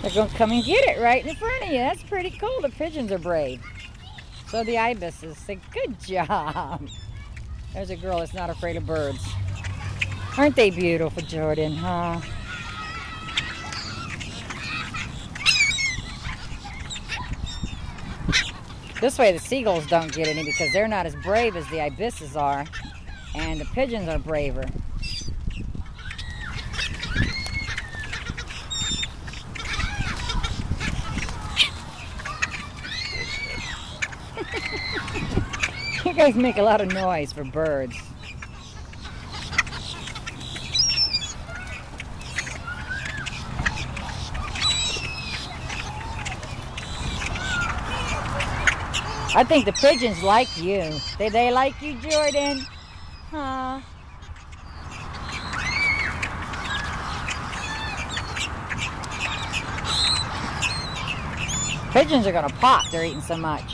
They're going to come and get it right in front of you. That's pretty cool. The pigeons are brave. So the ibises say, good job. There's a girl that's not afraid of birds. Aren't they beautiful, Jordan, huh? This way the seagulls don't get any because they're not as brave as the ibises are. And the pigeons are braver. You guys make a lot of noise for birds. I think the pigeons like you. They like you, Jordan? Huh? Pigeons are gonna pop. They're eating so much.